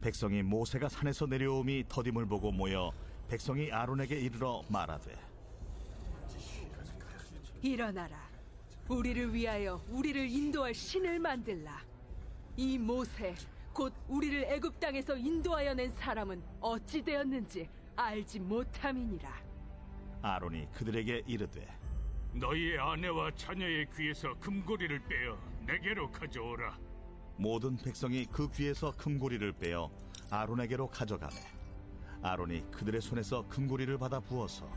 백성이 모세가 산에서 내려옴이 더딤을 보고 모여 백성이 아론에게 이르러 말하되, 일어나라. 우리를 위하여 우리를 인도할 신을 만들라. 이 모세 곧 우리를 애굽 땅에서 인도하여 낸 사람은 어찌 되었는지 알지 못함이니라. 아론이 그들에게 이르되, 너희의 아내와 자녀의 귀에서 금고리를 빼어 내게로 가져오라. 모든 백성이 그 귀에서 금고리를 빼어 아론에게로 가져가매 아론이 그들의 손에서 금고리를 받아 부어서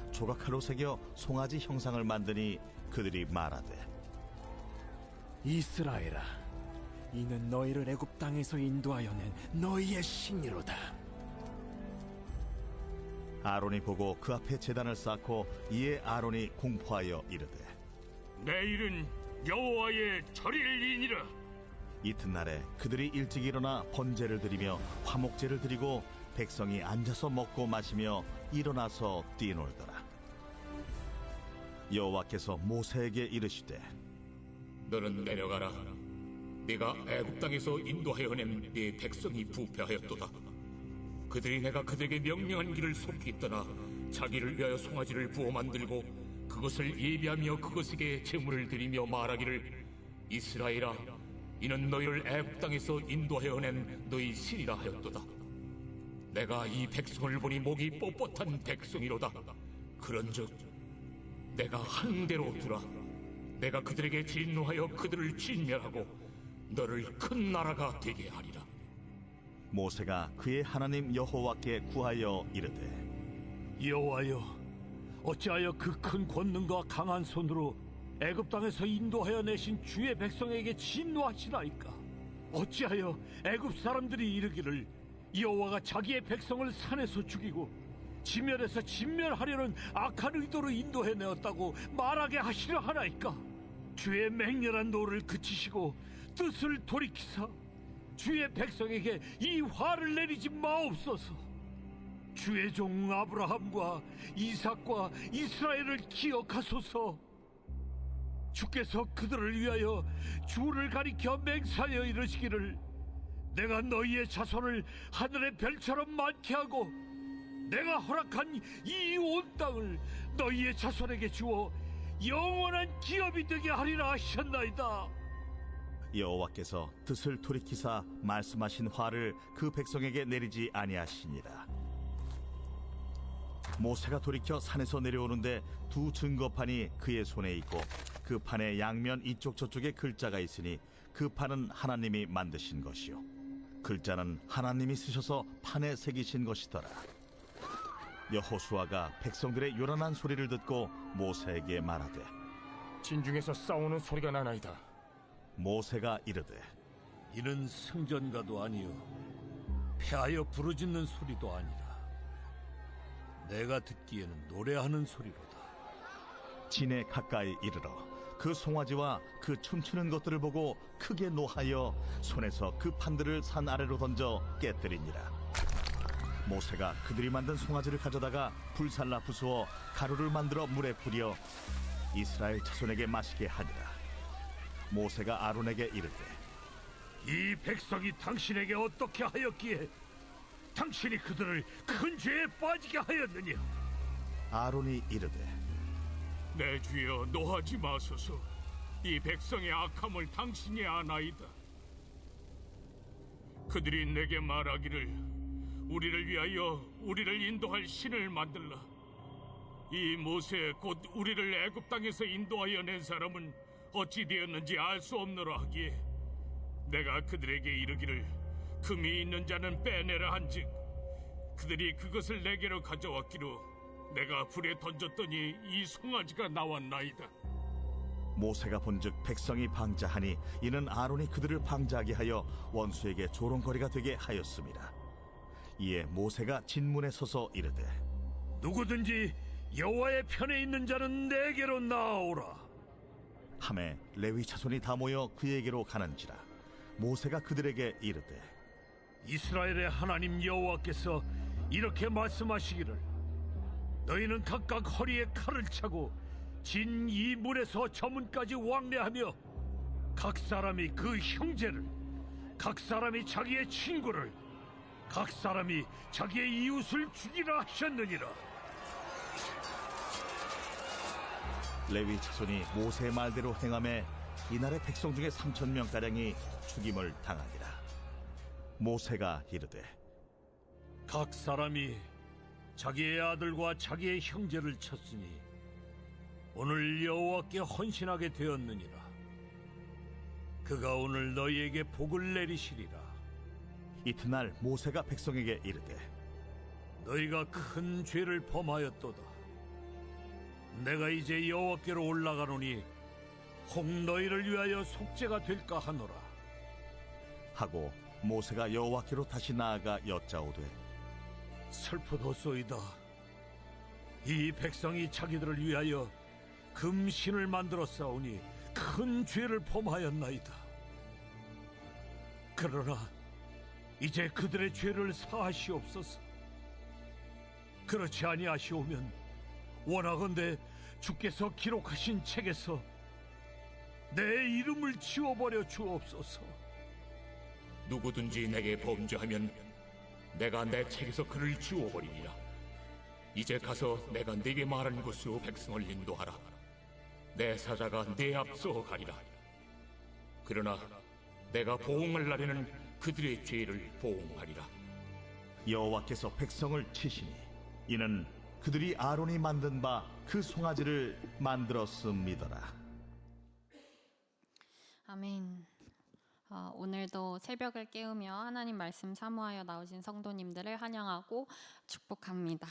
조각칼로 새겨 송아지 형상을 만드니 그들이 말하되, 이스라엘아, 이는 너희를 애굽 땅에서 인도하여 낸 너희의 신이로다. 아론이 보고 그 앞에 제단을 쌓고 이에 아론이 공포하여 이르되, 내일은 여호와의 절일이니라. 이튿날에 그들이 일찍 일어나 번제를 드리며 화목제를 드리고 백성이 앉아서 먹고 마시며 일어나서 뛰놀더라. 여호와께서 모세에게 이르시되, 너는 내려가라. 네가 애굽 땅에서 인도하여 낸 네 백성이 부패하였도다. 그들이 내가 그들에게 명령한 길을 속히 떠나 자기를 위하여 송아지를 부어 만들고 그것을 예비하며 그것에게 제물을 드리며 말하기를, 이스라엘아, 이는 너희를 애굽 땅에서 인도하여 낸 너희 신이라 하였도다. 내가 이 백성을 보니 목이 뻣뻣한 백성이로다. 그런즉 내가 하는 대로 두라. 내가 그들에게 진노하여 그들을 진멸하고 너를 큰 나라가 되게 하리라. 모세가 그의 하나님 여호와께 구하여 이르되, 여호와여, 어찌하여 그 큰 권능과 강한 손으로 애굽 땅에서 인도하여 내신 주의 백성에게 진노하시나이까? 어찌하여 애굽 사람들이 이르기를 여호와가 자기의 백성을 산에서 죽이고 지면에서 진멸하려는 악한 의도로 인도해내었다고 말하게 하시려 하나이까? 주의 맹렬한 노를 그치시고 뜻을 돌이키사 주의 백성에게 이 화를 내리지 마옵소서. 주의 종 아브라함과 이삭과 이스라엘을 기억하소서. 주께서 그들을 위하여 주를 가리켜 맹세하여 이르시기를, 내가 너희의 자손을 하늘의 별처럼 많게 하고 내가 허락한 이 온 땅을 너희의 자손에게 주어 영원한 기업이 되게 하리라 하셨나이다. 여호와께서 뜻을 돌이키사 말씀하신 화를 그 백성에게 내리지 아니하시니라. 모세가 돌이켜 산에서 내려오는데 두 증거판이 그의 손에 있고 그 판의 양면 이쪽 저쪽에 글자가 있으니 그 판은 하나님이 만드신 것이요 글자는 하나님이 쓰셔서 판에 새기신 것이더라. 여호수아가 백성들의 요란한 소리를 듣고 모세에게 말하되, 진중에서 싸우는 소리가 나나이다. 모세가 이르되, 이는 승전가도 아니요 패하여 부르짖는 소리도 아니라 내가 듣기에는 노래하는 소리로다. 진에 가까이 이르러 그 송아지와 그 춤추는 것들을 보고 크게 노하여 손에서 그 판들을 산 아래로 던져 깨뜨리니라. 모세가 그들이 만든 송아지를 가져다가 불살라 부수어 가루를 만들어 물에 뿌려 이스라엘 자손에게 마시게 하니라. 모세가 아론에게 이르되, 이 백성이 당신에게 어떻게 하였기에 당신이 그들을 큰 죄에 빠지게 하였느냐? 아론이 이르되, 내 주여, 노하지 마소서. 이 백성의 악함을 당신이 아나이다. 그들이 내게 말하기를, 우리를 위하여 우리를 인도할 신을 만들라. 이 모세 곧 우리를 애굽 땅에서 인도하여 낸 사람은 어찌 되었는지 알 수 없노라 하기에 내가 그들에게 이르기를, 금이 있는 자는 빼내라 한즉 그들이 그것을 내게로 가져왔기로 내가 불에 던졌더니 이 송아지가 나왔나이다. 모세가 본즉 백성이 방자하니 이는 아론이 그들을 방자하게 하여 원수에게 조롱거리가 되게 하였습니다. 이에 모세가 진문에 서서 이르되, 누구든지 여호와의 편에 있는 자는 내게로 나아오라 하매 레위 자손이 다 모여 그에게로 가는지라. 모세가 그들에게 이르되, 이스라엘의 하나님 여호와께서 이렇게 말씀하시기를, 너희는 각각 허리에 칼을 차고 진 이 문에서 저 문까지 왕래하며 각 사람이 그 형제를, 각 사람이 자기의 친구를, 각 사람이 자기의 이웃을 죽이라 하셨느니라. 레위 자손이 모세의 말대로 행함에 이날의 백성 중에 3,000명가량이 죽임을 당하니라. 모세가 이르되 각 사람이 자기의 아들과 자기의 형제를 쳤으니 오늘 여호와께 헌신하게 되었느니라. 그가 오늘 너희에게 복을 내리시리라. 이튿날 모세가 백성에게 이르되 너희가 큰 죄를 범하였도다. 내가 이제 여호와께로 올라가노니 혹 너희를 위하여 속죄가 될까 하노라. 하고 모세가 여호와께로 다시 나아가 여짜오되 슬프도소이다. 이 백성이 자기들을 위하여 금신을 만들어 싸우니 큰 죄를 범하였나이다. 그러나 이제 그들의 죄를 사하시옵소서. 그렇지 아니하시오면 원하건대 주께서 기록하신 책에서 내 이름을 지워버려 주옵소서. 누구든지 내게 범죄하면 내가 내 책에서 그를 지워버리리라. 이제 가서 내가 네게 말한 곳으로 백성을 인도하라. 내 사자가 네 앞서 가리라. 그러나 내가 보응할 날에는 그들의 죄를 보응하리라. 여호와께서 백성을 치시니 이는 그들이 아론이 만든 바 그 송아지를 만들었음이더라. 아멘. 오늘도 새벽을 깨우며 하나님 말씀 사모하여 나오신 성도님들을 환영하고 축복합니다.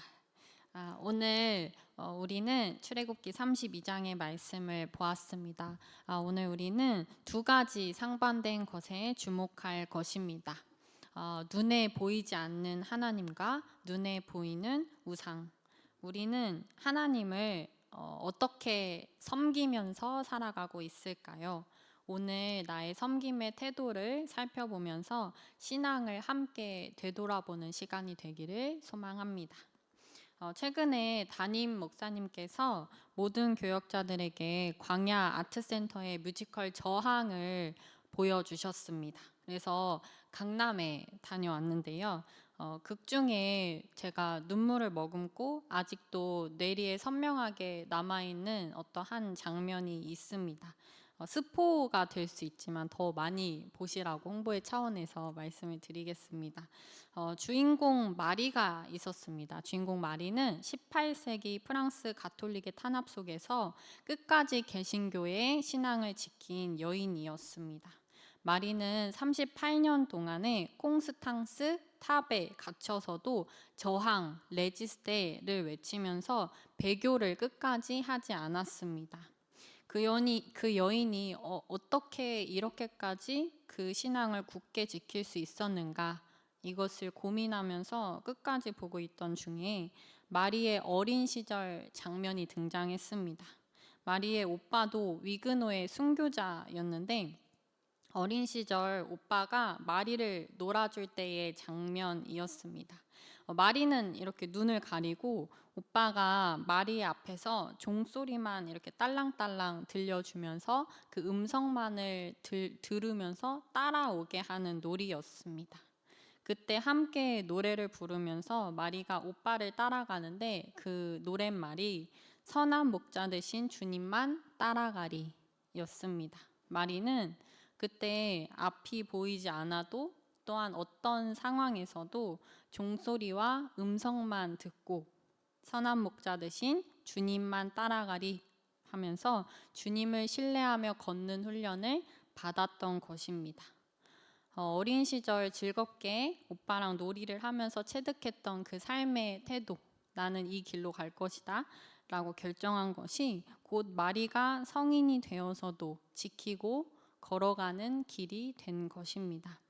오늘 우리는 출애굽기 32장의 말씀을 보았습니다. 오늘 우리는 두 가지 상반된 것에 주목할 것입니다. 눈에 보이지 않는 하나님과 눈에 보이는 우상. 우리는 하나님을 어떻게 섬기면서 살아가고 있을까요? 오늘 나의 섬김의 태도를 살펴보면서 신앙을 함께 되돌아보는 시간이 되기를 소망합니다. 최근에 담임 목사님께서 모든 교역자들에게 광야 아트센터의 뮤지컬 저항을 보여주셨습니다. 그래서 강남에 다녀왔는데요. 극 중에 제가 눈물을 머금고 아직도 뇌리에 선명하게 남아있는 어떠한 장면이 있습니다. 스포가 될 수 있지만 더 많이 보시라고 홍보의 차원에서 말씀을 드리겠습니다. 주인공 마리가 있었습니다. 주인공 마리는 18세기 프랑스 가톨릭의 탄압 속에서 끝까지 개신교의 신앙을 지킨 여인이었습니다. 마리는 38년 동안에 콩스탕스 탑에 갇혀서도 저항, 레지스테를 외치면서 배교를 끝까지 하지 않았습니다. 그 여인이 어떻게 이렇게까지 그 신앙을 굳게 지킬 수 있었는가, 이것을 고민하면서 끝까지 보고 있던 중에 마리의 어린 시절 장면이 등장했습니다. 마리의 오빠도 위그노의 순교자였는데 어린 시절 오빠가 마리를 놀아줄 때의 장면이었습니다. 마리는 이렇게 눈을 가리고 오빠가 마리 앞에서 종소리만 이렇게 딸랑딸랑 들려주면서 그 음성만을 들으면서 따라오게 하는 놀이였습니다. 그때 함께 노래를 부르면서 마리가 오빠를 따라가는데 그 노랫말이 선한 목자 되신 주님만 따라가리 였습니다. 마리는 그때 앞이 보이지 않아도 또한 어떤 상황에서도 종소리와 음성만 듣고 선한 목자 되신 주님만 따라가리 하면서 주님을 신뢰하며 걷는 훈련을 받았던 것입니다. 어린 시절 즐겁게 오빠랑 놀이를 하면서 체득했던 그 삶의 태도, 나는 이 길로 갈 것이다 라고 결정한 것이 곧 마리가 성인이 되어서도 지키고 걸어가는 길이 된 것입니다.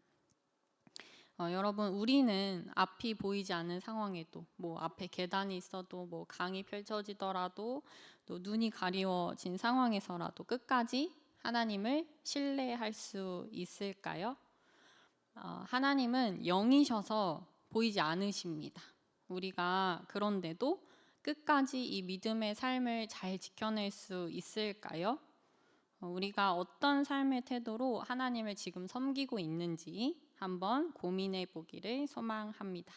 여러분, 우리는 앞이 보이지 않는 상황에도 앞에 계단이 있어도 강이 펼쳐지더라도 또 눈이 가리워진 상황에서라도 끝까지 하나님을 신뢰할 수 있을까요? 하나님은 영이셔서 보이지 않으십니다. 우리가 그런데도 끝까지 이 믿음의 삶을 잘 지켜낼 수 있을까요? 우리가 어떤 삶의 태도로 하나님을 지금 섬기고 있는지 한번 고민해 보기를 소망합니다.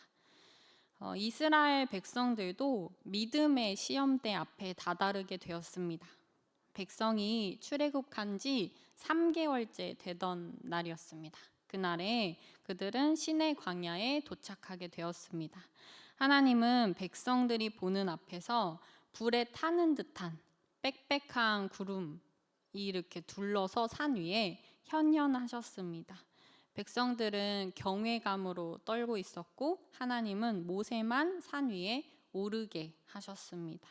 이스라엘 백성들도 믿음의 시험대 앞에 다다르게 되었습니다. 백성이 출애굽한 지 3개월째 되던 날이었습니다. 그날에 그들은 시내 광야에 도착하게 되었습니다. 하나님은 백성들이 보는 앞에서 불에 타는 듯한 빽빽한 구름이 이렇게 둘러서 산 위에 현현하셨습니다. 백성들은 경외감으로 떨고 있었고 하나님은 모세만 산 위에 오르게 하셨습니다.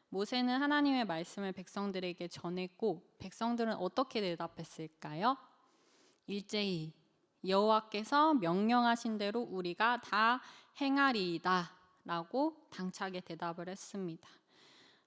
모세는 하나님의 말씀을 백성들에게 전했고 백성들은 어떻게 대답했을까요? 일제히 여호와께서 명령하신 대로 우리가 다 행하리이다 라고 당차게 대답을 했습니다.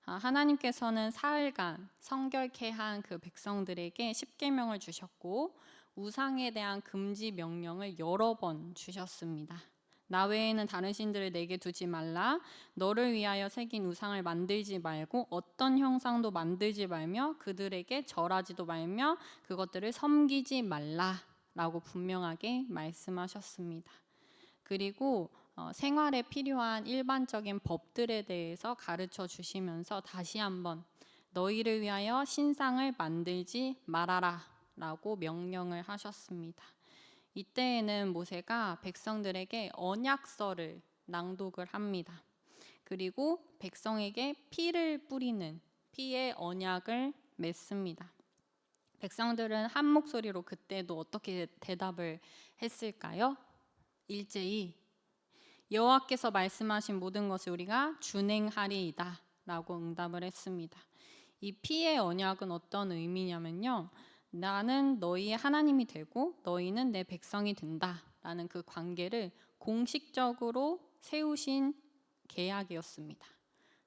하나님께서는 사흘간 성결케 한 그 백성들에게 십계명을 주셨고 우상에 대한 금지 명령을 여러 번 주셨습니다. 나 외에는 다른 신들을 내게 두지 말라. 너를 위하여 새긴 우상을 만들지 말고 어떤 형상도 만들지 말며 그들에게 절하지도 말며 그것들을 섬기지 말라라고 분명하게 말씀하셨습니다. 그리고 생활에 필요한 일반적인 법들에 대해서 가르쳐 주시면서 다시 한번 너희를 위하여 신상을 만들지 말아라 라고 명령을 하셨습니다. 이때에는 모세가 백성들에게 언약서를 낭독을 합니다. 그리고 백성에게 피를 뿌리는 피의 언약을 맺습니다. 백성들은 한 목소리로 그때도 어떻게 대답을 했을까요? 일제히 여호와께서 말씀하신 모든 것을 우리가 준행하리이다 라고 응답을 했습니다. 이 피의 언약은 어떤 의미냐면요, 나는 너희의 하나님이 되고 너희는 내 백성이 된다라는 그 관계를 공식적으로 세우신 계약이었습니다.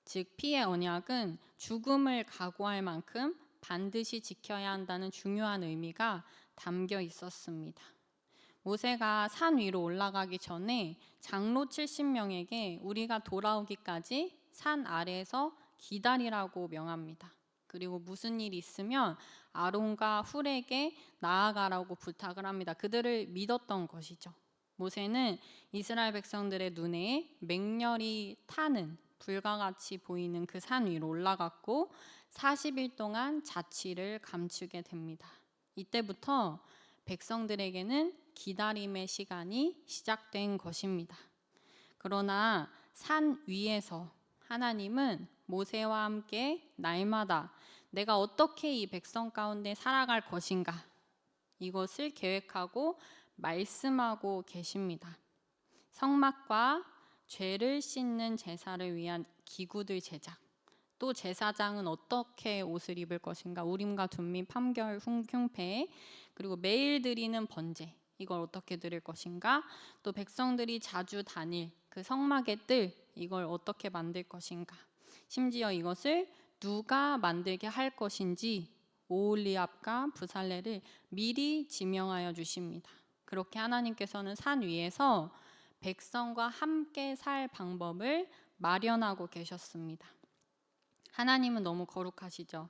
즉 피의 언약은 죽음을 각오할 만큼 반드시 지켜야 한다는 중요한 의미가 담겨 있었습니다. 모세가 산 위로 올라가기 전에 장로 70명에게 우리가 돌아오기까지 산 아래에서 기다리라고 명합니다. 그리고 무슨 일이 있으면 아론과 훌에게 나아가라고 부탁을 합니다. 그들을 믿었던 것이죠. 모세는 이스라엘 백성들의 눈에 맹렬히 타는 불과 같이 보이는 그 산 위로 올라갔고 40일 동안 자취를 감추게 됩니다. 이때부터 백성들에게는 기다림의 시간이 시작된 것입니다. 그러나 산 위에서 하나님은 모세와 함께 날마다 내가 어떻게 이 백성 가운데 살아갈 것인가 이것을 계획하고 말씀하고 계십니다. 성막과 죄를 씻는 제사를 위한 기구들 제작, 또 제사장은 어떻게 옷을 입을 것인가, 우림과 둠민, 판결, 흉패, 그리고 매일 드리는 번제 이걸 어떻게 드릴 것인가, 또 백성들이 자주 다닐 그 성막의 뜰 이걸 어떻게 만들 것인가, 심지어 이것을 누가 만들게 할 것인지 오홀리압과 부살레를 미리 지명하여 주십니다. 그렇게 하나님께서는 산 위에서 백성과 함께 살 방법을 마련하고 계셨습니다. 하나님은 너무 거룩하시죠.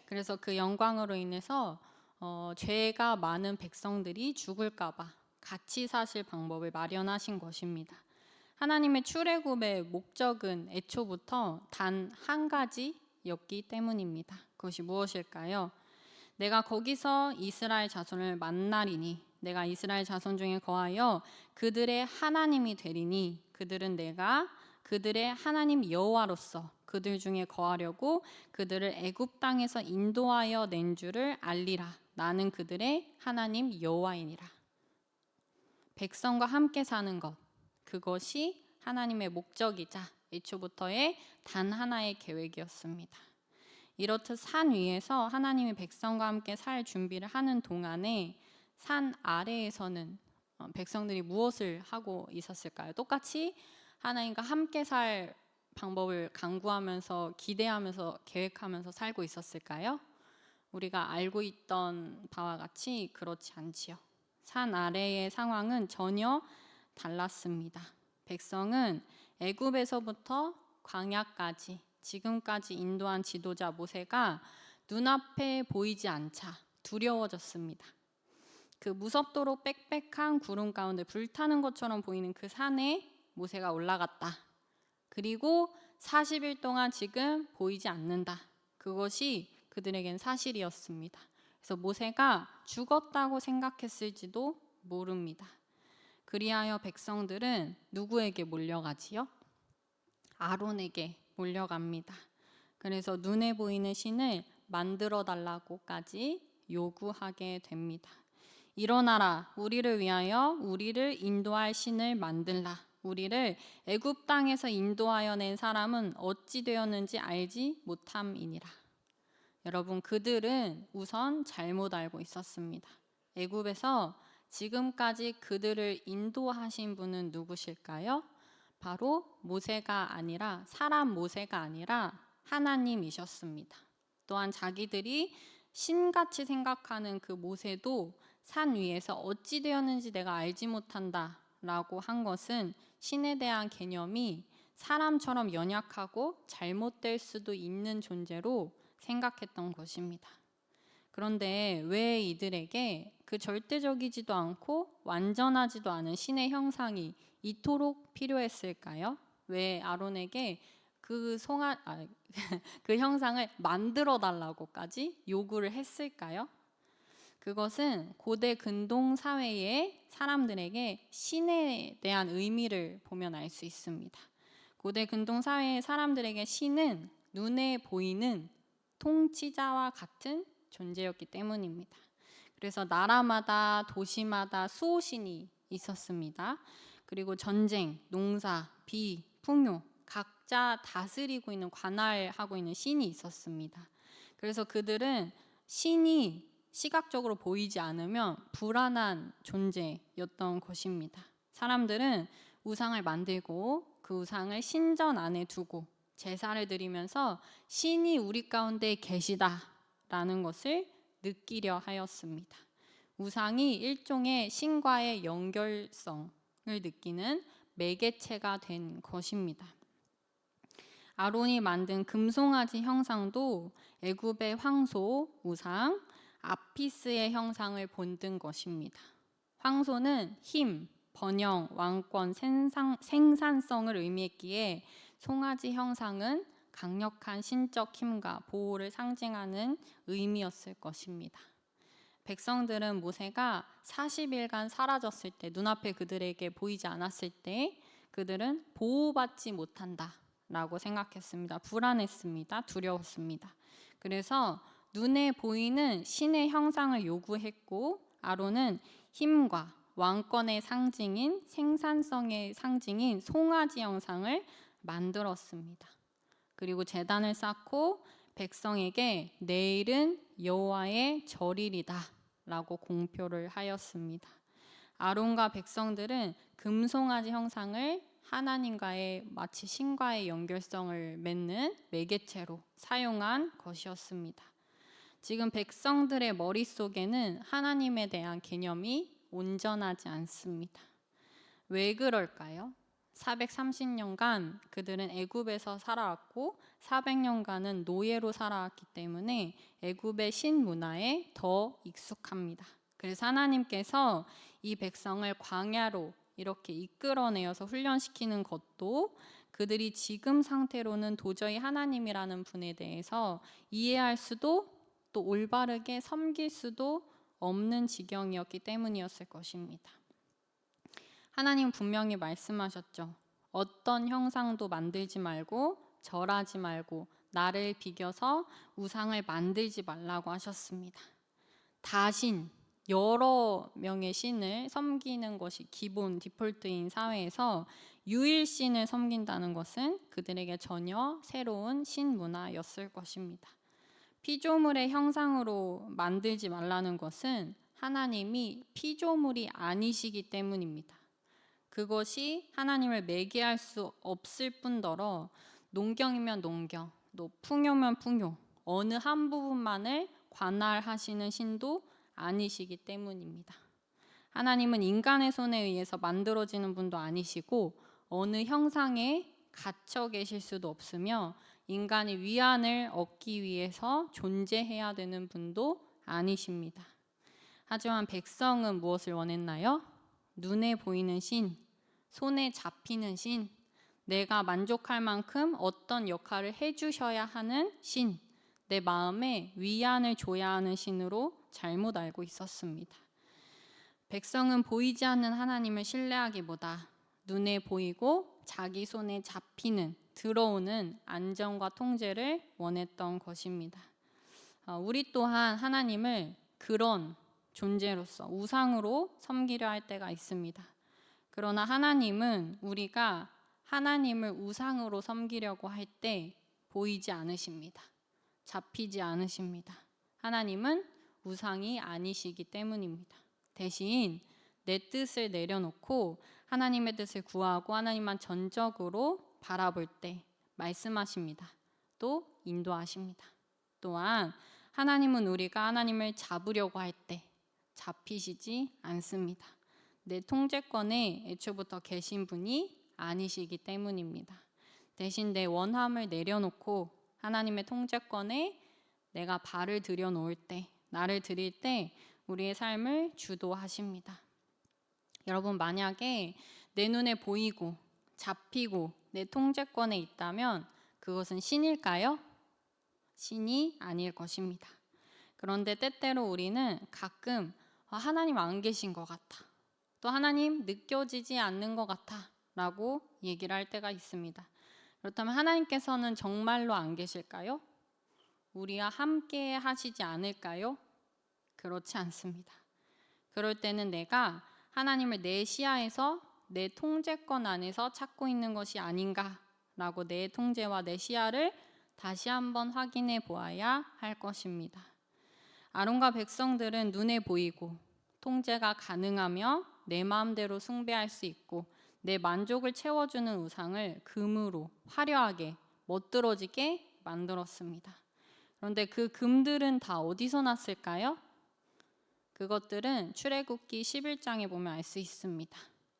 그래서 그 영광으로 인해서 죄가 많은 백성들이 죽을까 봐 같이 사실 방법을 마련하신 것입니다. 하나님의 출애굽의 목적은 애초부터 단 한 가지였기 때문입니다. 그것이 무엇일까요? 내가 거기서 이스라엘 자손을 만나리니 내가 이스라엘 자손 중에 거하여 그들의 하나님이 되리니 그들은 내가 그들의 하나님 여호와로서 그들 중에 거하려고 그들을 애굽 땅에서 인도하여 낸 줄을 알리라. 나는 그들의 하나님 여호와이니라. 백성과 함께 사는 것, 그것이 하나님의 목적이자 애초부터의 단 하나의 계획이었습니다. 이렇듯 산 위에서 하나님이 백성과 함께 살 준비를 하는 동안에 산 아래에서는 백성들이 무엇을 하고 있었을까요? 똑같이 하나님과 함께 살 방법을 강구하면서 기대하면서 계획하면서 살고 있었을까요? 우리가 알고 있던 바와 같이 그렇지 않지요. 산 아래의 상황은 전혀 달랐습니다. 백성은 애굽에서부터 광야까지 지금까지 인도한 지도자 모세가 눈앞에 보이지 않자 두려워졌습니다. 그 무섭도록 빽빽한 구름 가운데 불타는 것처럼 보이는 그 산에 모세가 올라갔다. 그리고 40일 동안 지금 보이지 않는다. 그것이 그들에겐 사실이었습니다. 그래서 모세가 죽었다고 생각했을지도 모릅니다. 그리하여 백성들은 누구에게 몰려가지요? 아론에게 몰려갑니다. 그래서 눈에 보이는 신을 만들어 달라고까지 요구하게 됩니다. 일어나라, 우리를 위하여 우리를 인도할 신을 만들라. 우리를 애굽 땅에서 인도하여 낸 사람은 어찌 되었는지 알지 못함이니라. 여러분, 그들은 우선 잘못 알고 있었습니다. 애굽에서 지금까지 그들을 인도하신 분은 누구실까요? 바로 모세가 아니라, 사람 모세가 아니라 하나님이셨습니다. 또한 자기들이 신같이 생각하는 그 모세도 산 위에서 어찌 되었는지 내가 알지 못한다 라고 한 것은 신에 대한 개념이 사람처럼 연약하고 잘못될 수도 있는 존재로 생각했던 것입니다. 그런데 왜 이들에게 그 절대적이지도 않고 완전하지도 않은 신의 형상이 이토록 필요했을까요? 왜 아론에게 그 형상을 만들어 달라고까지 요구를 했을까요? 그것은 고대 근동 사회의 사람들에게 신에 대한 의미를 보면 알 수 있습니다. 고대 근동 사회의 사람들에게 신은 눈에 보이는 통치자와 같은 존재였기 때문입니다. 그래서 나라마다 도시마다 수호신이 있었습니다. 그리고 전쟁, 농사, 비, 풍요 각자 다스리고 있는, 관할하고 있는 신이 있었습니다. 그래서 그들은 신이 시각적으로 보이지 않으면 불안한 존재였던 것입니다. 사람들은 우상을 만들고 그 우상을 신전 안에 두고 제사를 드리면서 신이 우리 가운데 계시다라는 것을 느끼려 하였습니다. 우상이 일종의 신과의 연결성을 느끼는 매개체가 된 것입니다. 아론이 만든 금송아지 형상도 애굽의 황소 우상 아피스의 형상을 본뜬 것입니다. 황소는 힘, 번영, 왕권, 생산성을 의미했기에 송아지 형상은 강력한 신적 힘과 보호를 상징하는 의미였을 것입니다. 백성들은 모세가 40일간 사라졌을 때, 눈앞에 그들에게 보이지 않았을 때 그들은 보호받지 못한다 라고 생각했습니다. 불안했습니다. 두려웠습니다. 그래서 눈에 보이는 신의 형상을 요구했고, 아론은 힘과 왕권의 상징인, 생산성의 상징인 송아지 형상을 만들었습니다. 그리고 제단을 쌓고 백성에게 내일은 여호와의 절일이다 라고 공표를 하였습니다. 아론과 백성들은 금송아지 형상을 하나님과의 마치 신과의 연결성을 맺는 매개체로 사용한 것이었습니다. 지금 백성들의 머릿속에는 하나님에 대한 개념이 온전하지 않습니다. 왜 그럴까요? 430년간 그들은 애굽에서 살아왔고 400년간은 노예로 살아왔기 때문에 애굽의 신문화에 더 익숙합니다. 그래서 하나님께서 이 백성을 광야로 이렇게 이끌어내어서 훈련시키는 것도 그들이 지금 상태로는 도저히 하나님이라는 분에 대해서 이해할 수도 또 올바르게 섬길 수도 없는 지경이었기 때문이었을 것입니다. 하나님 분명히 말씀하셨죠. 어떤 형상도 만들지 말고 절하지 말고 나를 비겨서 우상을 만들지 말라고 하셨습니다. 다신, 여러 명의 신을 섬기는 것이 기본 디폴트인 사회에서 유일신을 섬긴다는 것은 그들에게 전혀 새로운 신문화였을 것입니다. 피조물의 형상으로 만들지 말라는 것은 하나님이 피조물이 아니시기 때문입니다. 그것이 하나님을 매개할 수 없을 뿐더러 농경이면 농경, 또 풍요면 풍요, 어느 한 부분만을 관할하시는 신도 아니시기 때문입니다. 하나님은 인간의 손에 의해서 만들어지는 분도 아니시고 어느 형상에 갇혀 계실 수도 없으며 인간이 위안을 얻기 위해서 존재해야 되는 분도 아니십니다. 하지만 백성은 무엇을 원했나요? 눈에 보이는 신, 손에 잡히는 신, 내가 만족할 만큼 어떤 역할을 해주셔야 하는 신, 내 마음에 위안을 줘야 하는 신으로 잘못 알고 있었습니다. 백성은 보이지 않는 하나님을 신뢰하기보다 눈에 보이고 자기 손에 잡히는, 들어오는 안정과 통제를 원했던 것입니다. 우리 또한 하나님을 그런 존재로서 우상으로 섬기려 할 때가 있습니다. 그러나 하나님은 우리가 하나님을 우상으로 섬기려고 할 때 보이지 않으십니다. 잡히지 않으십니다. 하나님은 우상이 아니시기 때문입니다. 대신 내 뜻을 내려놓고 하나님의 뜻을 구하고 하나님만 전적으로 바라볼 때 말씀하십니다. 또 인도하십니다. 또한 하나님은 우리가 하나님을 잡으려고 할 때 잡히시지 않습니다. 내 통제권에 애초부터 계신 분이 아니시기 때문입니다. 대신 내 원함을 내려놓고 하나님의 통제권에 내가 발을 들여놓을 때, 나를 드릴 때 우리의 삶을 주도하십니다. 여러분, 만약에 내 눈에 보이고 잡히고 내 통제권에 있다면 그것은 신일까요? 신이 아닐 것입니다. 그런데 때때로 우리는 가끔 하나님 안 계신 것 같아, 또 하나님 느껴지지 않는 것 같아 라고 얘기를 할 때가 있습니다. 그렇다면 하나님께서는 정말로 안 계실까요? 우리와 함께 하시지 않을까요? 그렇지 않습니다. 그럴 때는 내가 하나님을 내 시야에서 내 통제권 안에서 찾고 있는 것이 아닌가라고 내 통제와 내 시야를 다시 한번 확인해 보아야 할 것입니다. 아론과 백성들은 눈에 보이고 통제가 가능하며 내 마음대로 숭배할 수 있고 내 만족을 채워주는 우상을 금으로 화려하게 멋들어지게 만들었습니다. 그런데 그 금들은 다 어디서 났을까요? 그것들은 출애굽기 11장에 보면 알 수 있습니다.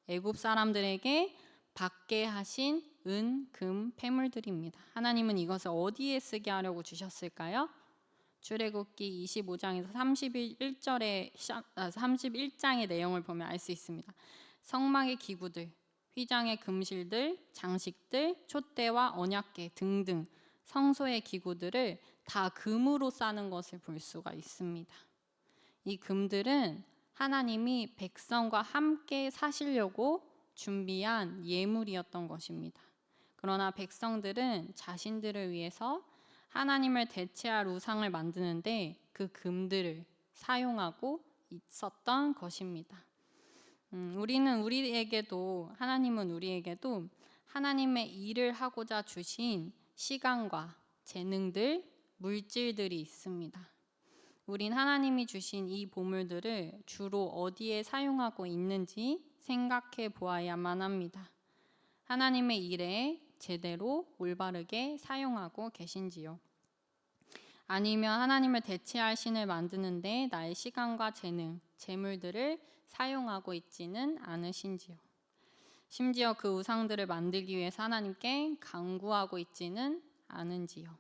애굽 사람들에게 받게 하신 은, 금, 폐물들입니다. 하나님은 이것을 어디에 쓰게 하려고 주셨을까요? 출애굽기 25장에서 31장의 내용을 보면 알 수 있습니다. 성막의 기구들, 휘장의 금실들, 장식들, 촛대와 언약궤 등등 성소의 기구들을 다 금으로 싸는 것을 볼 수가 있습니다. 이 금들은 하나님이 백성과 함께 사시려고 준비한 예물이었던 것입니다. 그러나 백성들은 자신들을 위해서 하나님을 대체할 우상을 만드는데 그 금들을 사용하고 있었던 것입니다. 하나님은 우리에게도 하나님의 일을 하고자 주신 시간과 재능들, 물질들이 있습니다. 우린 하나님이 주신 이 보물들을 주로 어디에 사용하고 있는지 생각해 보아야만 합니다. 하나님의 일에 제대로 올바르게 사용하고 계신지요? 아니면 하나님을 대체할 신을 만드는데 나의 시간과 재능, 재물들을 사용하고 있지는 않으신지요? 심지어 그 우상들을 만들기 위해서 하나님께 간구하고 있지는 않은지요?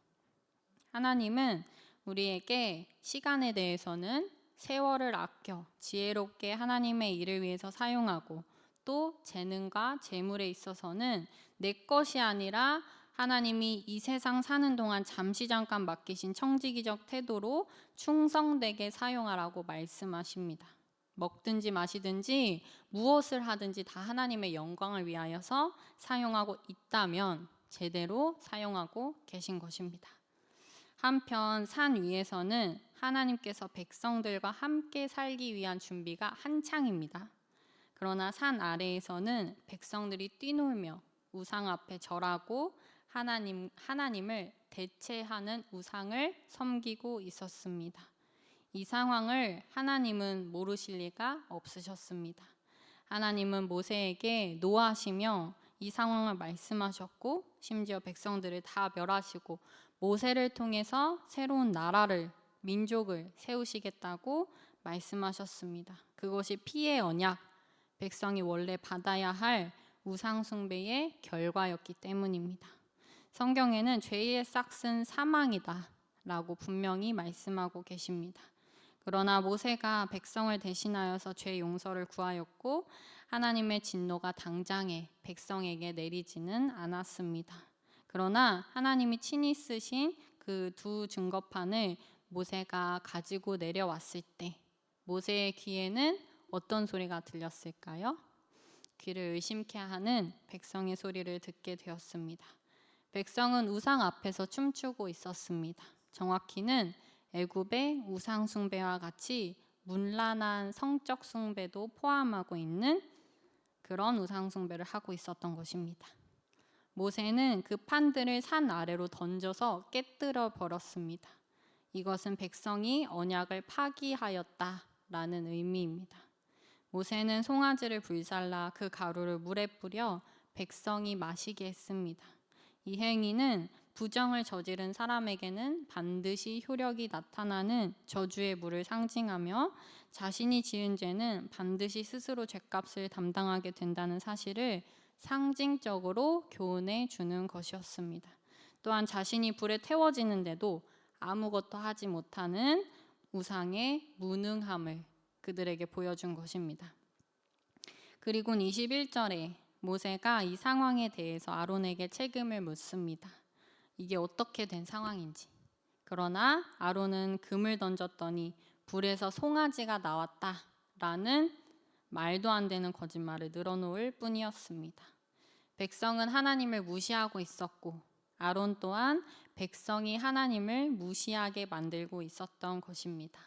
하나님은 우리에게 시간에 대해서는 세월을 아껴 지혜롭게 하나님의 일을 위해서 사용하고 또 재능과 재물에 있어서는 내 것이 아니라 하나님이 이 세상 사는 동안 잠시 잠깐 맡기신 청지기적 태도로 충성되게 사용하라고 말씀하십니다. 먹든지 마시든지 무엇을 하든지 다 하나님의 영광을 위하여서 사용하고 있다면 제대로 사용하고 계신 것입니다. 한편 산 위에서는 하나님께서 백성들과 함께 살기 위한 준비가 한창입니다. 그러나 산 아래에서는 백성들이 뛰놀며 우상 앞에 절하고 하나님을 대체하는 우상을 섬기고 있었습니다. 이 상황을 하나님은 모르실 리가 없으셨습니다. 하나님은 모세에게 노하시며 이 상황을 말씀하셨고 심지어 백성들을 다 멸하시고 모세를 통해서 새로운 나라를, 민족을 세우시겠다고 말씀하셨습니다. 그것이 피의 언약, 백성이 원래 받아야 할 우상 숭배의 결과였기 때문입니다. 성경에는 죄의 싹은 사망이다 라고 분명히 말씀하고 계십니다. 그러나 모세가 백성을 대신하여서 죄 용서를 구하였고 하나님의 진노가 당장에 백성에게 내리지는 않았습니다. 그러나 하나님이 친히 쓰신 그 두 증거판을 모세가 가지고 내려왔을 때 모세의 귀에는 어떤 소리가 들렸을까요? 귀를 의심케 하는 백성의 소리를 듣게 되었습니다. 백성은 우상 앞에서 춤추고 있었습니다. 정확히는 애굽의 우상 숭배와 같이 문란한 성적 숭배도 포함하고 있는 그런 우상 숭배를 하고 있었던 것입니다. 모세는 그 판들을 산 아래로 던져서 깨뜨려 버렸습니다. 이것은 백성이 언약을 파기하였다라는 의미입니다. 모세는 송아지를 불살라 그 가루를 물에 뿌려 백성이 마시게 했습니다. 이 행위는 부정을 저지른 사람에게는 반드시 효력이 나타나는 저주의 물을 상징하며 자신이 지은 죄는 반드시 스스로 죄값을 담당하게 된다는 사실을 상징적으로 교훈해 주는 것이었습니다. 또한 자신이 불에 태워지는데도 아무것도 하지 못하는 우상의 무능함을 그들에게 보여준 것입니다. 그리고 21절에 모세가 이 상황에 대해서 아론에게 책임을 묻습니다. 이게 어떻게 된 상황인지. 그러나 아론은 금을 던졌더니 불에서 송아지가 나왔다라는 말도 안 되는 거짓말을 늘어놓을 뿐이었습니다. 백성은 하나님을 무시하고 있었고 아론 또한 백성이 하나님을 무시하게 만들고 있었던 것입니다.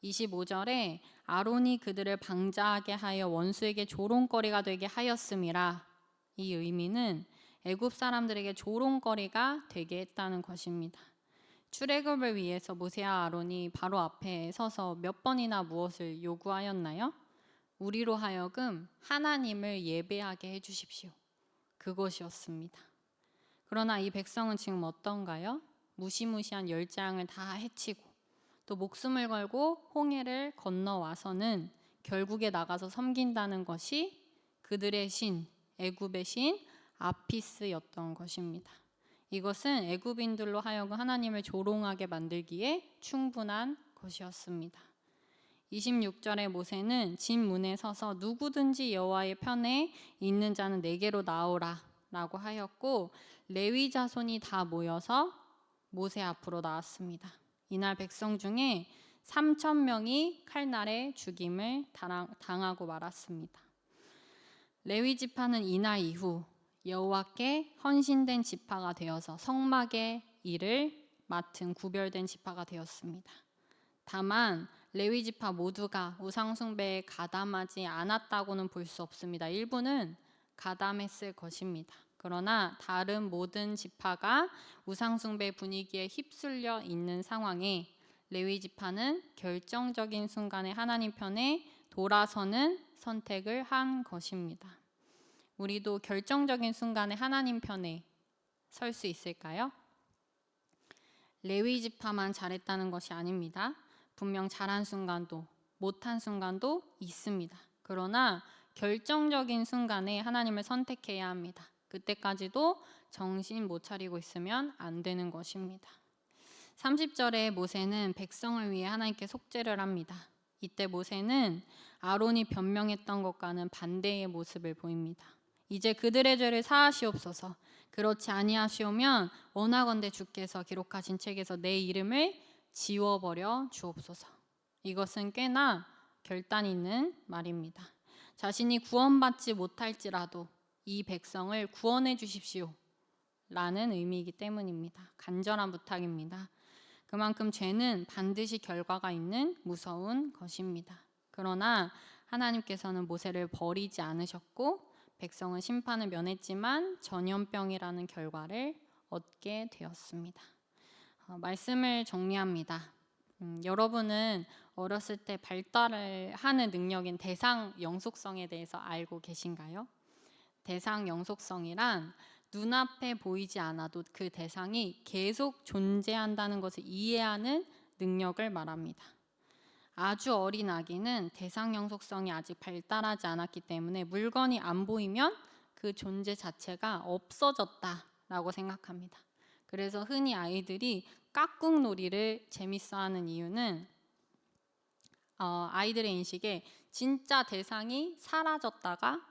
25절에 아론이 그들을 방자하게 하여 원수에게 조롱거리가 되게 하였음이라. 이 의미는 애굽 사람들에게 조롱거리가 되게 했다는 것입니다. 출애굽을 위해서 모세와 아론이 바로 앞에 서서 몇 번이나 무엇을 요구하였나요? 우리로 하여금 하나님을 예배하게 해주십시오. 그것이었습니다. 그러나 이 백성은 지금 어떤가요? 무시무시한 열재앙을 다 해치고 또 목숨을 걸고 홍해를 건너와서는 결국에 나가서 섬긴다는 것이 그들의 신, 애굽의 신 아피스였던 것입니다. 이것은 애굽인들로 하여금 하나님을 조롱하게 만들기에 충분한 것이었습니다. 26절에 모세는 진 문에 서서 누구든지 여호와의 편에 있는 자는 내게로 나오라 라고 하였고 레위 자손이 다 모여서 모세 앞으로 나왔습니다. 이날 백성 중에 3,000명이 칼날에 죽임을 당하고 말았습니다. 레위 지파는 이날 이후 여호와께 헌신된 지파가 되어서 성막의 일을 맡은 구별된 지파가 되었습니다. 다만 레위 지파 모두가 우상 숭배에 가담하지 않았다고는 볼 수 없습니다. 일부는 가담했을 것입니다. 그러나 다른 모든 지파가 우상 숭배 분위기에 휩쓸려 있는 상황에 레위 지파는 결정적인 순간에 하나님 편에 돌아서는 선택을 한 것입니다. 우리도 결정적인 순간에 하나님 편에 설 수 있을까요? 레위 지파만 잘했다는 것이 아닙니다. 분명 잘한 순간도 못한 순간도 있습니다. 그러나 결정적인 순간에 하나님을 선택해야 합니다. 그때까지도 정신 못 차리고 있으면 안 되는 것입니다. 30절에 모세는 백성을 위해 하나님께 속죄를 합니다. 이때 모세는 아론이 변명했던 것과는 반대의 모습을 보입니다. 이제 그들의 죄를 사하시옵소서. 그렇지 아니하시오면 원하건대 주께서 기록하신 책에서 내 이름을 지워버려 주옵소서. 이것은 꽤나 결단 있는 말입니다. 자신이 구원받지 못할지라도 이 백성을 구원해 주십시오 라는 의미이기 때문입니다. 간절한 부탁입니다. 그만큼 죄는 반드시 결과가 있는 무서운 것입니다. 그러나 하나님께서는 모세를 버리지 않으셨고 백성은 심판을 면했지만 전염병이라는 결과를 얻게 되었습니다. 말씀을 정리합니다. 여러분은 어렸을 때 발달을 하는 능력인 대상 영속성에 대해서 알고 계신가요? 대상 영속성이란 눈앞에 보이지 않아도 그 대상이 계속 존재한다는 것을 이해하는 능력을 말합니다. 아주 어린 아기는 대상 영속성이 아직 발달하지 않았기 때문에 물건이 안 보이면 그 존재 자체가 없어졌다 라고 생각합니다. 그래서 흔히 아이들이 깍꿍놀이를 재밌어하는 이유는 아이들의 인식에 진짜 대상이 사라졌다가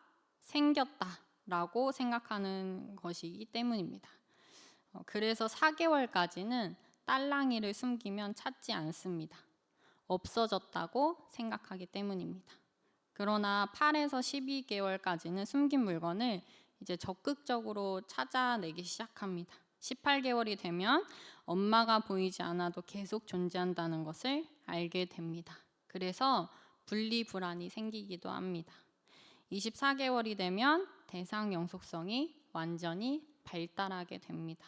생겼다라고 생각하는 것이기 때문입니다. 그래서 4개월까지는 딸랑이를 숨기면 찾지 않습니다. 없어졌다고 생각하기 때문입니다. 그러나 8에서 12개월까지는 숨긴 물건을 이제 적극적으로 찾아내기 시작합니다. 18개월이 되면 엄마가 보이지 않아도 계속 존재한다는 것을 알게 됩니다. 그래서 분리불안이 생기기도 합니다. 24개월이 되면 대상 영속성이 완전히 발달하게 됩니다.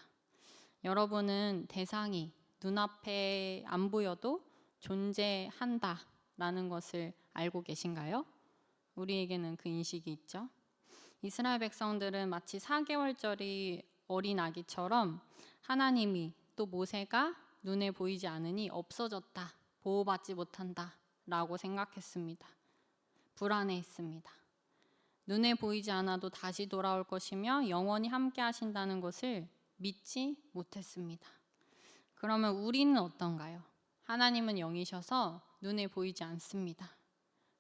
여러분은 대상이 눈앞에 안 보여도 존재한다라는 것을 알고 계신가요? 우리에게는 그 인식이 있죠. 이스라엘 백성들은 마치 4개월짜리 어린 아기처럼 하나님이 또 모세가 눈에 보이지 않으니 없어졌다, 보호받지 못한다 라고 생각했습니다. 불안해했습니다. 눈에 보이지 않아도 다시 돌아올 것이며 영원히 함께 하신다는 것을 믿지 못했습니다. 그러면 우리는 어떤가요? 하나님은 영이셔서 눈에 보이지 않습니다.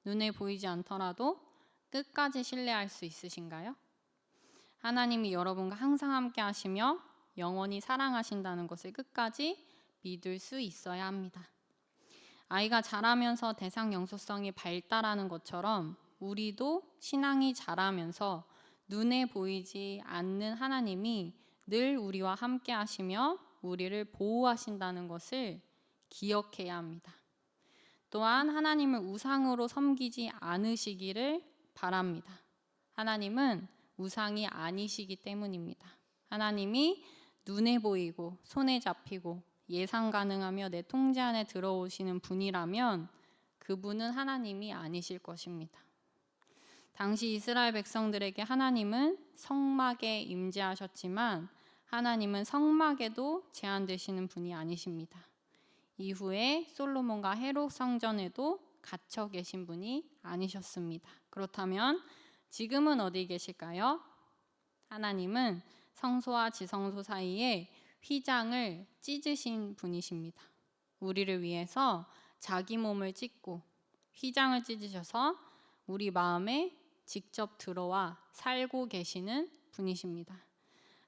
눈에 보이지 않더라도 끝까지 신뢰할 수 있으신가요? 하나님이 여러분과 항상 함께 하시며 영원히 사랑하신다는 것을 끝까지 믿을 수 있어야 합니다. 아이가 자라면서 대상 영속성이 발달하는 것처럼 우리도 신앙이 자라면서 눈에 보이지 않는 하나님이 늘 우리와 함께 하시며 우리를 보호하신다는 것을 기억해야 합니다. 또한 하나님을 우상으로 섬기지 않으시기를 바랍니다. 하나님은 우상이 아니시기 때문입니다. 하나님이 눈에 보이고 손에 잡히고 예상 가능하며 내 통제 안에 들어오시는 분이라면 그분은 하나님이 아니실 것입니다. 당시 이스라엘 백성들에게 하나님은 성막에 임재하셨지만 하나님은 성막에도 제한되시는 분이 아니십니다. 이후에 솔로몬과 헤롯 성전에도 갇혀 계신 분이 아니셨습니다. 그렇다면 지금은 어디 계실까요? 하나님은 성소와 지성소 사이에 휘장을 찢으신 분이십니다. 우리를 위해서 자기 몸을 찢고 휘장을 찢으셔서 우리 마음에 직접 들어와 살고 계시는 분이십니다.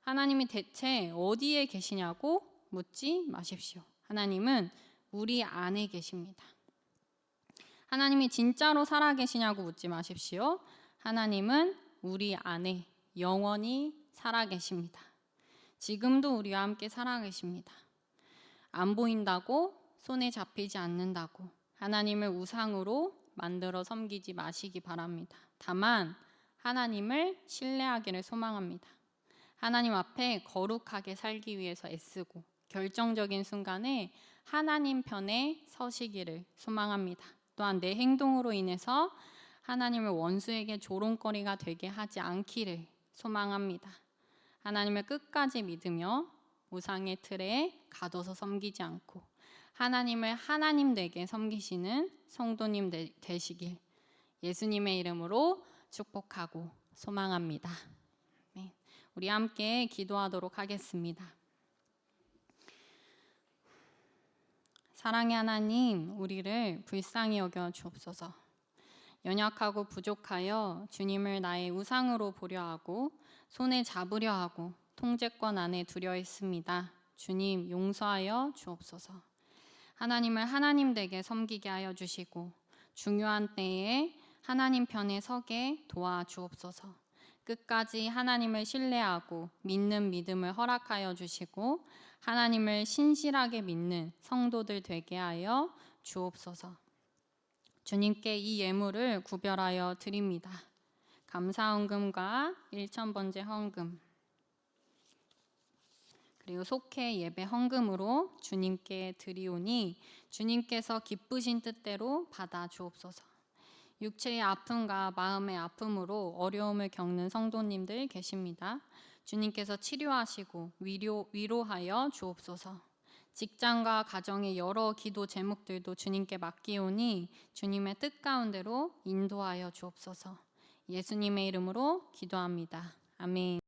하나님이 대체 어디에 계시냐고 묻지 마십시오. 하나님은 우리 안에 계십니다. 하나님이 진짜로 살아계시냐고 묻지 마십시오. 하나님은 우리 안에 영원히 살아계십니다. 지금도 우리와 함께 살아계십니다. 안 보인다고, 손에 잡히지 않는다고 하나님을 우상으로 만들어 섬기지 마시기 바랍니다. 다만 하나님을 신뢰하기를 소망합니다. 하나님 앞에 거룩하게 살기 위해서 애쓰고 결정적인 순간에 하나님 편에 서시기를 소망합니다. 또한 내 행동으로 인해서 하나님을 원수에게 조롱거리가 되게 하지 않기를 소망합니다. 하나님을 끝까지 믿으며 우상의 틀에 가둬서 섬기지 않고 하나님을 하나님 되게 섬기시는 성도님 되시길 예수님의 이름으로 축복하고 소망합니다. 네, 우리 함께 기도하도록 하겠습니다. 사랑의 하나님, 우리를 불쌍히 여겨 주옵소서. 연약하고 부족하여 주님을 나의 우상으로 보려 하고 손에 잡으려 하고 통제권 안에 두려 했습니다. 주님 용서하여 주옵소서. 하나님을 하나님 되게 섬기게 하여 주시고 중요한 때에 하나님 편에 서게 도와 주옵소서. 끝까지 하나님을 신뢰하고 믿는 믿음을 허락하여 주시고 하나님을 신실하게 믿는 성도들 되게 하여 주옵소서. 주님께 이 예물을 구별하여 드립니다. 감사 헌금과 1000번째 헌금 그리고 속회 예배 헌금으로 주님께 드리오니 주님께서 기쁘신 뜻대로 받아 주옵소서. 육체의 아픔과 마음의 아픔으로 어려움을 겪는 성도님들 계십니다. 주님께서 치료하시고 위로하여 주옵소서. 직장과 가정의 여러 기도 제목들도 주님께 맡기오니 주님의 뜻 가운데로 인도하여 주옵소서. 예수님의 이름으로 기도합니다. 아멘.